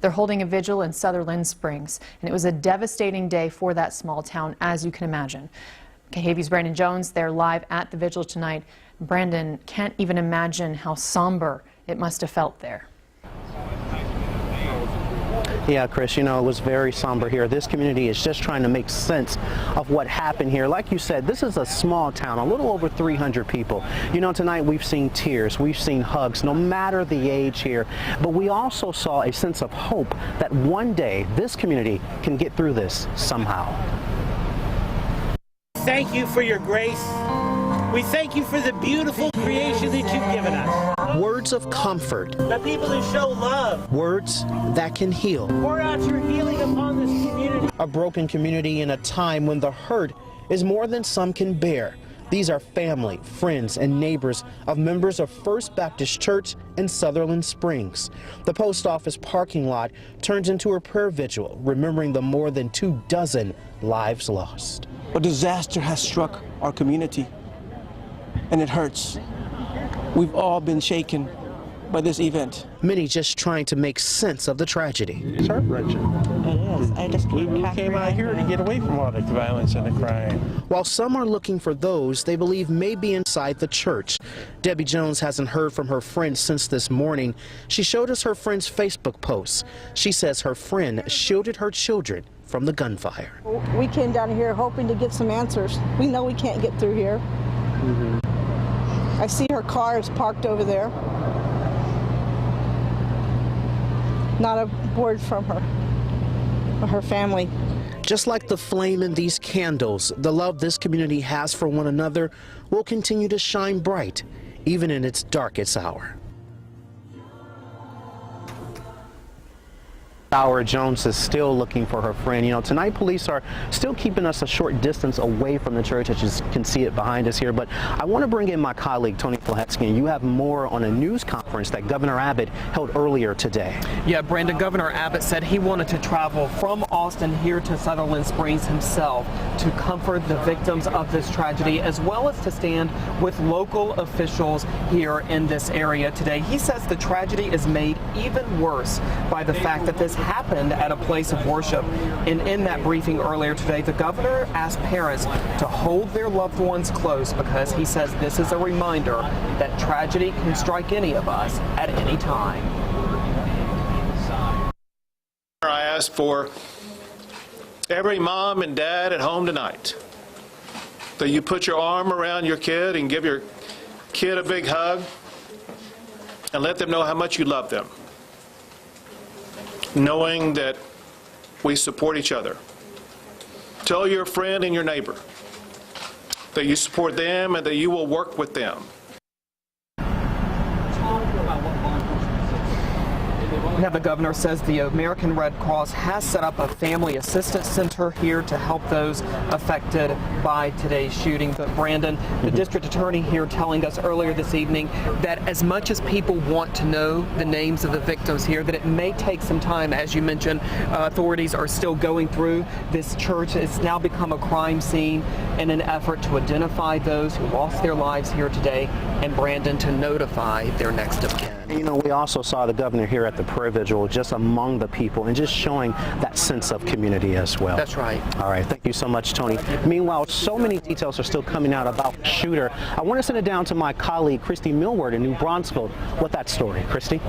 They're holding a vigil in Sutherland Springs, and it was a devastating day for that small town, as you can imagine. KVUE's Brandon Jones, they're live at the vigil tonight. Brandon, can't even imagine how somber it must have felt there. Yeah, Chris, you know, it was very somber here. This community is just trying to make sense of what happened here. Like you said, this is a small town, a little over 300 people. You know, tonight we've seen tears, we've seen hugs, no matter the age here. But we also saw a sense of hope that one day this community can get through this somehow. Thank you for your grace. We thank you for the beautiful creation that you've given us. Words of comfort. The people who show love. Words that can heal. Pour out your healing upon this community. A broken community in a time when the hurt is more than some can bear. These are family, friends, and neighbors of members of First Baptist Church in Sutherland Springs. The post office parking lot turns into a prayer vigil, remembering the more than 24 lives lost. A disaster has struck our community, and it hurts. We've all been shaken by this event. Many just trying to make sense of the tragedy. It's heart-wrenching. It is. I just We came out here to get away from all the violence and the crime. While some are looking for those they believe may be inside the church. Debbie Jones hasn't heard from her friend since this morning. She showed us her friend's Facebook post. She says her friend shielded her children from the gunfire. We came down here hoping to get some answers. We know we can't get through here. I see her car is parked over there. Not a word from her or her family. Just like the flame in these candles, the love this community has for one another will continue to shine bright, even in its darkest hour. Jones is still looking for her friend. You know, tonight police are still keeping us a short distance away from the church, as you can see it behind us here. But I want to bring in my colleague, Tony Flahetsky, and you have more on a news conference that Governor Abbott held earlier today. Yeah, Brandon, Governor Abbott said he wanted to travel from Austin here to Sutherland Springs himself to comfort the victims of this tragedy, as well as to stand with local officials here in this area today. He says the tragedy is made even worse by the fact that this happened at a place of worship. And in that briefing earlier today, the governor asked parents to hold their loved ones close because he says this is a reminder that tragedy can strike any of us at any time. I ask for every mom and dad at home tonight that you put your arm around your kid and give your kid a big hug and let them know how much you love them, knowing that we support each other. Tell your friend and your neighbor that you support them and that you will work with them. Now, the governor says the American Red Cross has set up a family assistance center here to help those affected by today's shooting. But Brandon, the district attorney here telling us earlier this evening that as much as people want to know the names of the victims here, that it may take some time. As you mentioned, authorities are still going through this church. It's now become a crime scene in an effort to identify those who lost their lives here today, and Brandon, to notify their next of kin. You know, we also saw the governor here at the prayer vigil, just among the people and just showing that sense of community as well. That's right. All right, thank you so much, Tony. Meanwhile, so many details are still coming out about the shooter. I want to send it down to my colleague, Christy Millward in New Braunfels with that story. Christy?